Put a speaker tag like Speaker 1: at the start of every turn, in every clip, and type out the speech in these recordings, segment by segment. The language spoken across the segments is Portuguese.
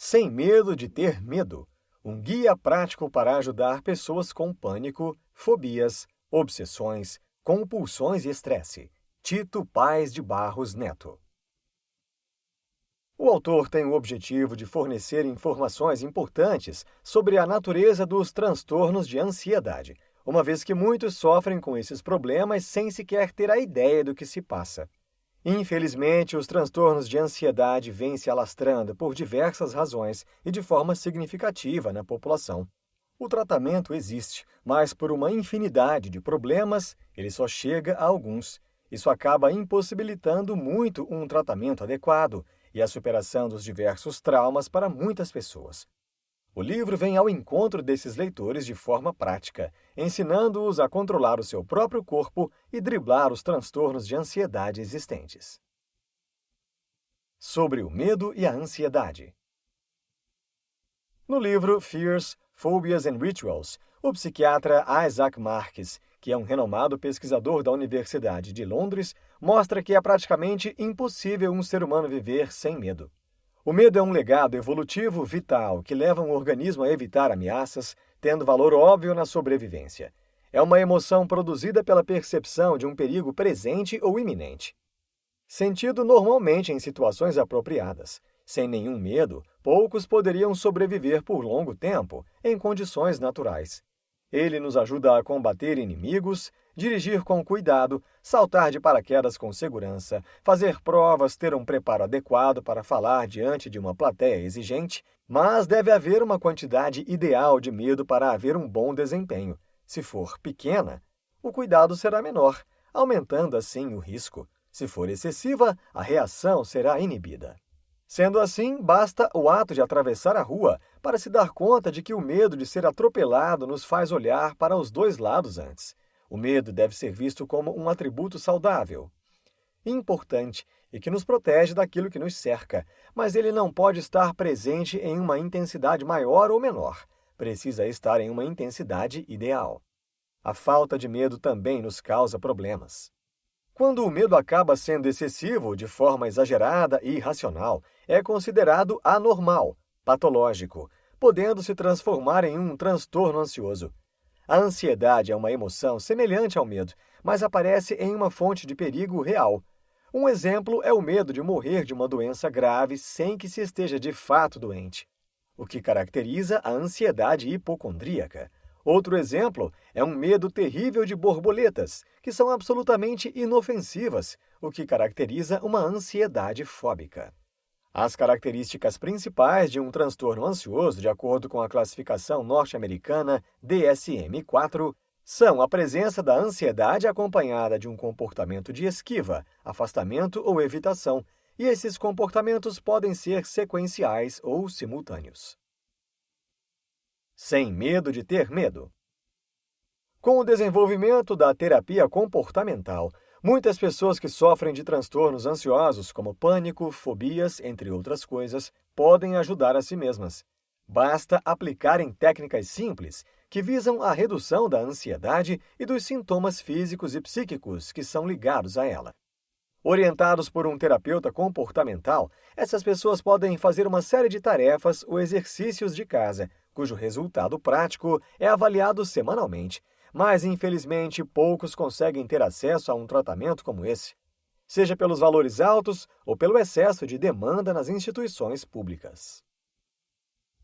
Speaker 1: Sem medo de ter medo. Um guia prático para ajudar pessoas com pânico, fobias, obsessões, compulsões e estresse. Tito Paes de Barros Neto. O autor tem o objetivo de fornecer informações importantes sobre a natureza dos transtornos de ansiedade, uma vez que muitos sofrem com esses problemas sem sequer ter a ideia do que se passa. Infelizmente, os transtornos de ansiedade vêm se alastrando por diversas razões e de forma significativa na população. O tratamento existe, mas por uma infinidade de problemas, ele só chega a alguns. Isso acaba impossibilitando muito um tratamento adequado e a superação dos diversos traumas para muitas pessoas. O livro vem ao encontro desses leitores de forma prática, ensinando-os a controlar o seu próprio corpo e driblar os transtornos de ansiedade existentes. Sobre o medo e a ansiedade. No livro Fears, Phobias and Rituals, o psiquiatra Isaac Marques, que é um renomado pesquisador da Universidade de Londres, mostra que é praticamente impossível um ser humano viver sem medo. O medo é um legado evolutivo vital que leva um organismo a evitar ameaças, tendo valor óbvio na sobrevivência. É uma emoção produzida pela percepção de um perigo presente ou iminente. Sentido normalmente em situações apropriadas. Sem nenhum medo, poucos poderiam sobreviver por longo tempo, em condições naturais. Ele nos ajuda a combater inimigos, dirigir com cuidado, saltar de paraquedas com segurança, fazer provas, ter um preparo adequado para falar diante de uma plateia exigente, mas deve haver uma quantidade ideal de medo para haver um bom desempenho. Se for pequena, o cuidado será menor, aumentando assim o risco. Se for excessiva, a reação será inibida. Sendo assim, basta o ato de atravessar a rua para se dar conta de que o medo de ser atropelado nos faz olhar para os dois lados antes. O medo deve ser visto como um atributo saudável, importante e que nos protege daquilo que nos cerca, mas ele não pode estar presente em uma intensidade maior ou menor. Precisa estar em uma intensidade ideal. A falta de medo também nos causa problemas. Quando o medo acaba sendo excessivo, de forma exagerada e irracional, é considerado anormal, patológico, podendo se transformar em um transtorno ansioso. A ansiedade é uma emoção semelhante ao medo, mas aparece em uma fonte de perigo real. Um exemplo é o medo de morrer de uma doença grave sem que se esteja de fato doente, o que caracteriza a ansiedade hipocondríaca. Outro exemplo é um medo terrível de borboletas, que são absolutamente inofensivas, o que caracteriza uma ansiedade fóbica. As características principais de um transtorno ansioso, de acordo com a classificação norte-americana DSM-4, são a presença da ansiedade acompanhada de um comportamento de esquiva, afastamento ou evitação, e esses comportamentos podem ser sequenciais ou simultâneos. Sem medo de ter medo. Com o desenvolvimento da terapia comportamental, muitas pessoas que sofrem de transtornos ansiosos, como pânico, fobias, entre outras coisas, podem ajudar a si mesmas. Basta aplicarem técnicas simples que visam a redução da ansiedade e dos sintomas físicos e psíquicos que são ligados a ela. Orientados por um terapeuta comportamental, essas pessoas podem fazer uma série de tarefas ou exercícios de casa, cujo resultado prático é avaliado semanalmente, mas infelizmente poucos conseguem ter acesso a um tratamento como esse, seja pelos valores altos ou pelo excesso de demanda nas instituições públicas.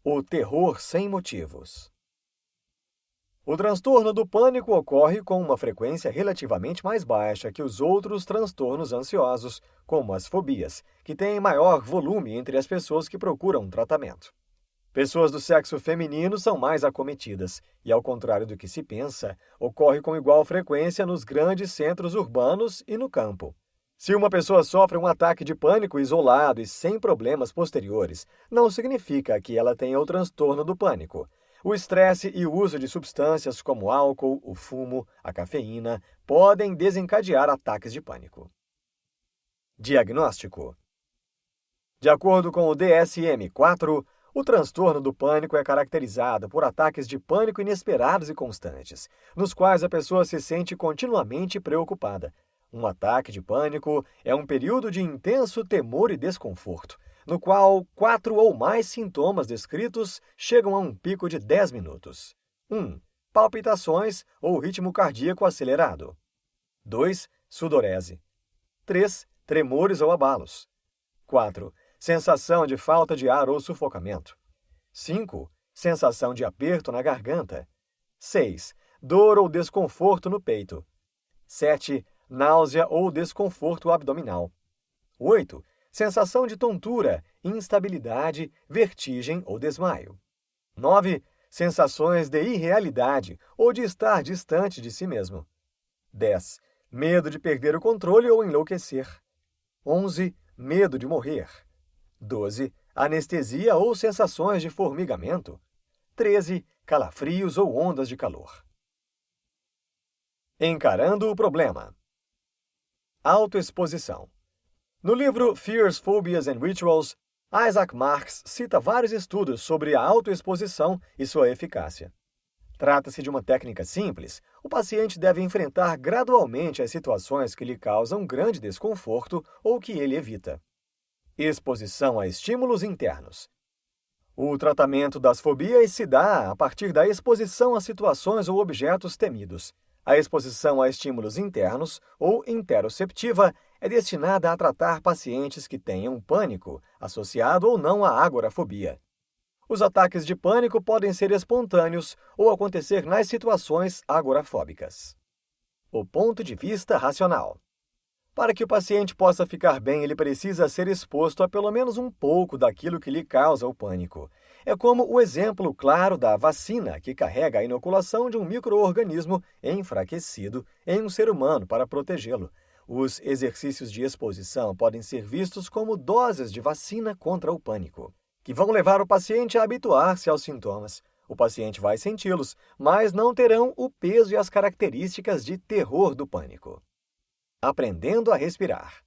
Speaker 1: O terror sem motivos. O transtorno do pânico ocorre com uma frequência relativamente mais baixa que os outros transtornos ansiosos, como as fobias, que têm maior volume entre as pessoas que procuram tratamento. Pessoas do sexo feminino são mais acometidas, e ao contrário do que se pensa, ocorre com igual frequência nos grandes centros urbanos e no campo. Se uma pessoa sofre um ataque de pânico isolado e sem problemas posteriores, não significa que ela tenha o transtorno do pânico. O estresse e o uso de substâncias como álcool, o fumo, a cafeína, podem desencadear ataques de pânico. Diagnóstico. De acordo com o DSM-4, o transtorno do pânico é caracterizado por ataques de pânico inesperados e constantes, nos quais a pessoa se sente continuamente preocupada. Um ataque de pânico é um período de intenso temor e desconforto, no qual 4 ou mais sintomas descritos chegam a um pico de 10 minutos. 1. Palpitações ou ritmo cardíaco acelerado. 2. Sudorese. 3. Tremores ou abalos. 4. Sensação de falta de ar ou sufocamento. 5. Sensação de aperto na garganta. 6. Dor ou desconforto no peito. 7. Náusea ou desconforto abdominal. 8. Sensação de tontura, instabilidade, vertigem ou desmaio. 9. Sensações de irrealidade ou de estar distante de si mesmo. 10. Medo de perder o controle ou enlouquecer. 11. Medo de morrer. 12. Anestesia ou sensações de formigamento. 13. Calafrios ou ondas de calor. Encarando o problema. Autoexposição. No livro Fears, Phobias and Rituals, Isaac Marks cita vários estudos sobre a autoexposição e sua eficácia. Trata-se de uma técnica simples. O paciente deve enfrentar gradualmente as situações que lhe causam grande desconforto ou que ele evita. Exposição a estímulos internos. O tratamento das fobias se dá a partir da exposição a situações ou objetos temidos. A exposição a estímulos internos, ou interoceptiva, é destinada a tratar pacientes que tenham pânico, associado ou não à agorafobia. Os ataques de pânico podem ser espontâneos ou acontecer nas situações agorafóbicas. O ponto de vista racional. Para que o paciente possa ficar bem, ele precisa ser exposto a pelo menos um pouco daquilo que lhe causa o pânico. É como o exemplo claro da vacina, que carrega a inoculação de um micro-organismo enfraquecido em um ser humano para protegê-lo. Os exercícios de exposição podem ser vistos como doses de vacina contra o pânico, que vão levar o paciente a habituar-se aos sintomas. O paciente vai senti-los, mas não terão o peso e as características de terror do pânico. Aprendendo a respirar.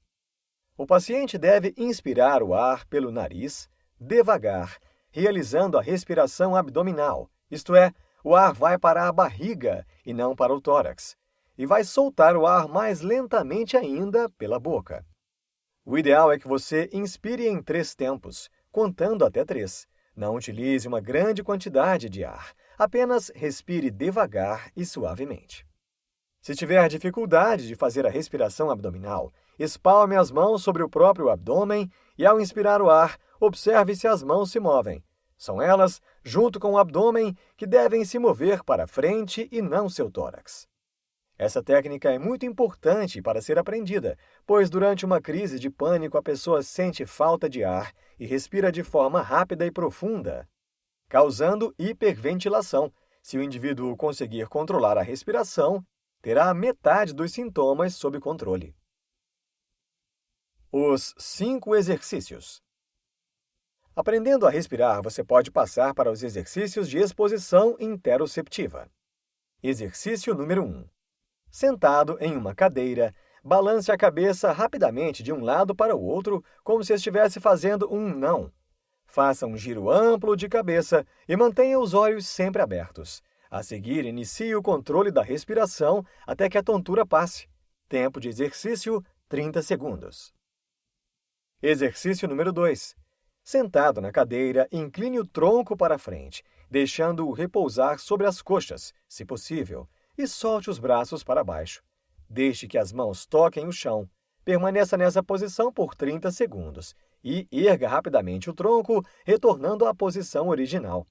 Speaker 1: O paciente deve inspirar o ar pelo nariz, devagar, realizando a respiração abdominal, isto é, o ar vai para a barriga e não para o tórax, e vai soltar o ar mais lentamente ainda pela boca. O ideal é que você inspire em 3 tempos, contando até 3. Não utilize uma grande quantidade de ar, apenas respire devagar e suavemente. Se tiver dificuldade de fazer a respiração abdominal, espalme as mãos sobre o próprio abdômen e, ao inspirar o ar, observe se as mãos se movem. São elas, junto com o abdômen, que devem se mover para frente e não seu tórax. Essa técnica é muito importante para ser aprendida, pois durante uma crise de pânico a pessoa sente falta de ar e respira de forma rápida e profunda, causando hiperventilação. Se o indivíduo conseguir controlar a respiração, terá metade dos sintomas sob controle. Os 5 exercícios. Aprendendo a respirar, você pode passar para os exercícios de exposição interoceptiva. Exercício número 1. Sentado em uma cadeira, balance a cabeça rapidamente de um lado para o outro, como se estivesse fazendo um não. Faça um giro amplo de cabeça e mantenha os olhos sempre abertos. A seguir, inicie o controle da respiração até que a tontura passe. Tempo de exercício, 30 segundos. Exercício número 2. Sentado na cadeira, incline o tronco para frente, deixando-o repousar sobre as coxas, se possível, e solte os braços para baixo. Deixe que as mãos toquem o chão. Permaneça nessa posição por 30 segundos e erga rapidamente o tronco, retornando à posição original.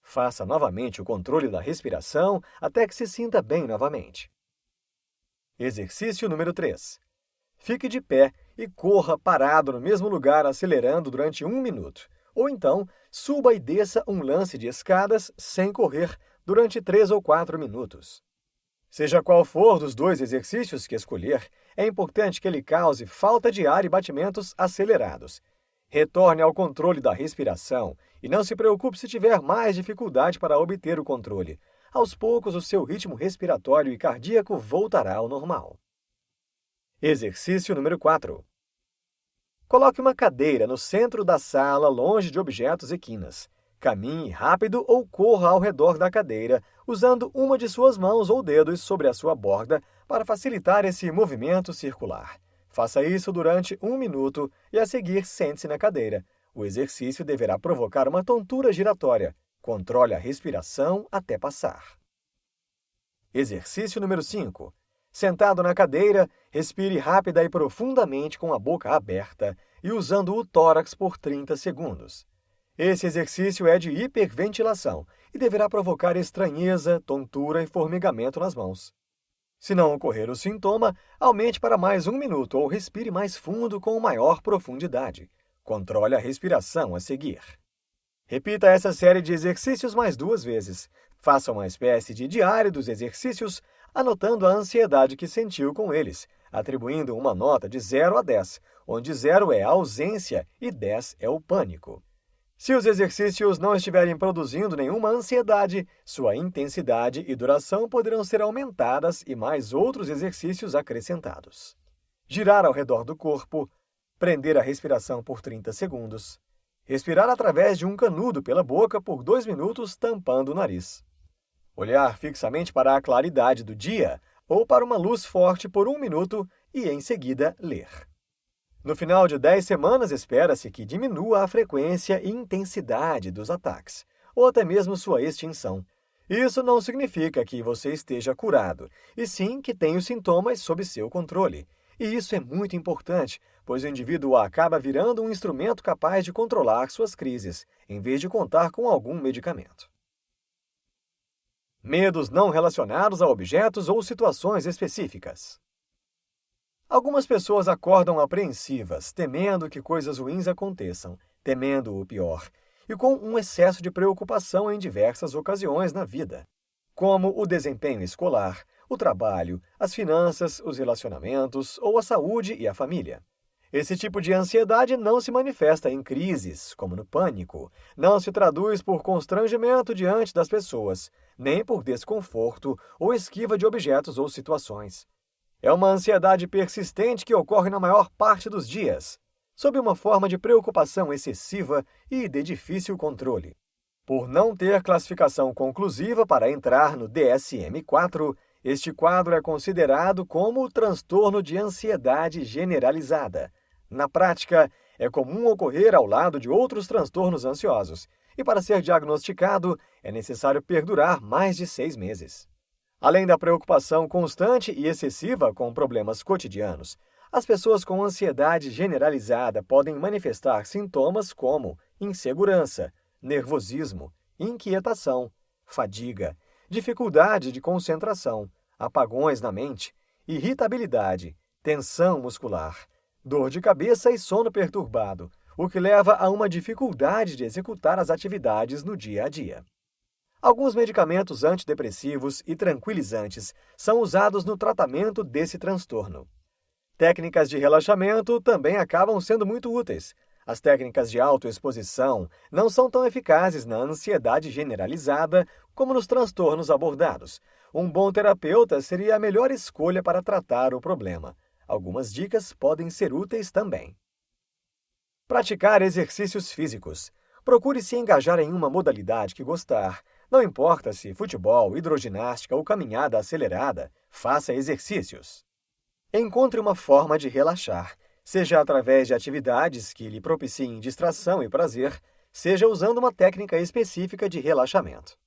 Speaker 1: Faça novamente o controle da respiração até que se sinta bem novamente. Exercício número 3. Fique de pé e corra parado no mesmo lugar acelerando durante 1 minuto. Ou então, suba e desça um lance de escadas sem correr durante 3 ou 4 minutos. Seja qual for dos 2 exercícios que escolher, é importante que ele cause falta de ar e batimentos acelerados. Retorne ao controle da respiração e não se preocupe se tiver mais dificuldade para obter o controle. Aos poucos, o seu ritmo respiratório e cardíaco voltará ao normal. Exercício número 4. Coloque uma cadeira no centro da sala, longe de objetos e quinas. Caminhe rápido ou corra ao redor da cadeira, usando uma de suas mãos ou dedos sobre a sua borda para facilitar esse movimento circular. Faça isso durante 1 minuto e, a seguir, sente-se na cadeira. O exercício deverá provocar uma tontura giratória. Controle a respiração até passar. Exercício número 5. Sentado na cadeira, respire rápida e profundamente com a boca aberta e usando o tórax por 30 segundos. Esse exercício é de hiperventilação e deverá provocar estranheza, tontura e formigamento nas mãos. Se não ocorrer o sintoma, aumente para mais 1 minuto ou respire mais fundo com maior profundidade. Controle a respiração a seguir. Repita essa série de exercícios mais 2 vezes. Faça uma espécie de diário dos exercícios, anotando a ansiedade que sentiu com eles, atribuindo uma nota de 0 a 10, onde 0 é a ausência e 10 é o pânico. Se os exercícios não estiverem produzindo nenhuma ansiedade, sua intensidade e duração poderão ser aumentadas e mais outros exercícios acrescentados. Girar ao redor do corpo, prender a respiração por 30 segundos, respirar através de um canudo pela boca por 2 minutos, tampando o nariz. Olhar fixamente para a claridade do dia ou para uma luz forte por 1 minuto e, em seguida, ler. No final de 10 semanas, espera-se que diminua a frequência e intensidade dos ataques, ou até mesmo sua extinção. Isso não significa que você esteja curado, e sim que tem os sintomas sob seu controle. E isso é muito importante, pois o indivíduo acaba virando um instrumento capaz de controlar suas crises, em vez de contar com algum medicamento. Medos não relacionados a objetos ou situações específicas. Algumas pessoas acordam apreensivas, temendo que coisas ruins aconteçam, temendo o pior, e com um excesso de preocupação em diversas ocasiões na vida, como o desempenho escolar, o trabalho, as finanças, os relacionamentos ou a saúde e a família. Esse tipo de ansiedade não se manifesta em crises, como no pânico, não se traduz por constrangimento diante das pessoas, nem por desconforto ou esquiva de objetos ou situações. É uma ansiedade persistente que ocorre na maior parte dos dias, sob uma forma de preocupação excessiva e de difícil controle. Por não ter classificação conclusiva para entrar no DSM-4, este quadro é considerado como o transtorno de ansiedade generalizada. Na prática, é comum ocorrer ao lado de outros transtornos ansiosos, e para ser diagnosticado, é necessário perdurar mais de 6 meses. Além da preocupação constante e excessiva com problemas cotidianos, as pessoas com ansiedade generalizada podem manifestar sintomas como insegurança, nervosismo, inquietação, fadiga, dificuldade de concentração, apagões na mente, irritabilidade, tensão muscular, dor de cabeça e sono perturbado, o que leva a uma dificuldade de executar as atividades no dia a dia. Alguns medicamentos antidepressivos e tranquilizantes são usados no tratamento desse transtorno. Técnicas de relaxamento também acabam sendo muito úteis. As técnicas de autoexposição não são tão eficazes na ansiedade generalizada como nos transtornos abordados. Um bom terapeuta seria a melhor escolha para tratar o problema. Algumas dicas podem ser úteis também. Praticar exercícios físicos. Procure se engajar em uma modalidade que gostar. Não importa se futebol, hidroginástica ou caminhada acelerada, faça exercícios. Encontre uma forma de relaxar, seja através de atividades que lhe propiciem distração e prazer, seja usando uma técnica específica de relaxamento.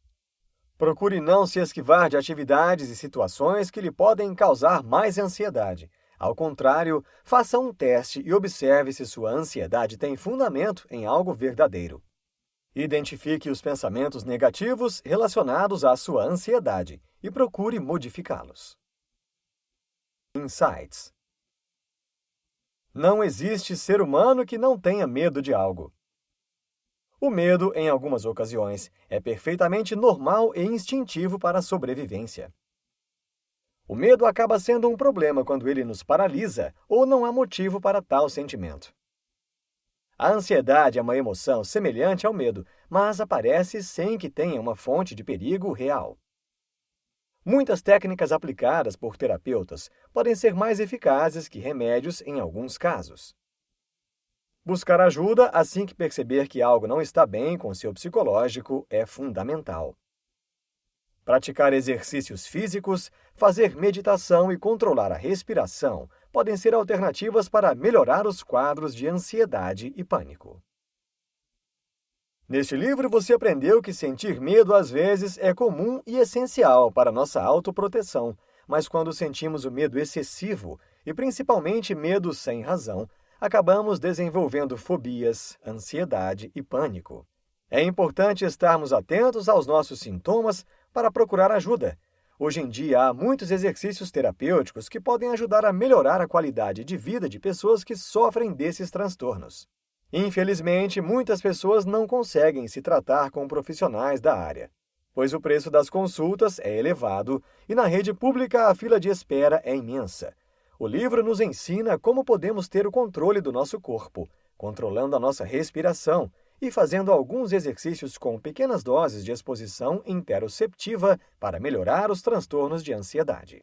Speaker 1: Procure não se esquivar de atividades e situações que lhe podem causar mais ansiedade. Ao contrário, faça um teste e observe se sua ansiedade tem fundamento em algo verdadeiro. Identifique os pensamentos negativos relacionados à sua ansiedade e procure modificá-los. Insights. Não existe ser humano que não tenha medo de algo. O medo, em algumas ocasiões, é perfeitamente normal e instintivo para a sobrevivência. O medo acaba sendo um problema quando ele nos paralisa ou não há motivo para tal sentimento. A ansiedade é uma emoção semelhante ao medo, mas aparece sem que tenha uma fonte de perigo real. Muitas técnicas aplicadas por terapeutas podem ser mais eficazes que remédios em alguns casos. Buscar ajuda assim que perceber que algo não está bem com seu psicológico é fundamental. Praticar exercícios físicos, fazer meditação e controlar a respiração podem ser alternativas para melhorar os quadros de ansiedade e pânico. Neste livro, você aprendeu que sentir medo às vezes é comum e essencial para nossa autoproteção, mas quando sentimos o medo excessivo, e principalmente medo sem razão, acabamos desenvolvendo fobias, ansiedade e pânico. É importante estarmos atentos aos nossos sintomas para procurar ajuda. Hoje em dia, há muitos exercícios terapêuticos que podem ajudar a melhorar a qualidade de vida de pessoas que sofrem desses transtornos. Infelizmente, muitas pessoas não conseguem se tratar com profissionais da área, pois o preço das consultas é elevado e na rede pública a fila de espera é imensa. O livro nos ensina como podemos ter o controle do nosso corpo, controlando a nossa respiração e fazendo alguns exercícios com pequenas doses de exposição interoceptiva para melhorar os transtornos de ansiedade.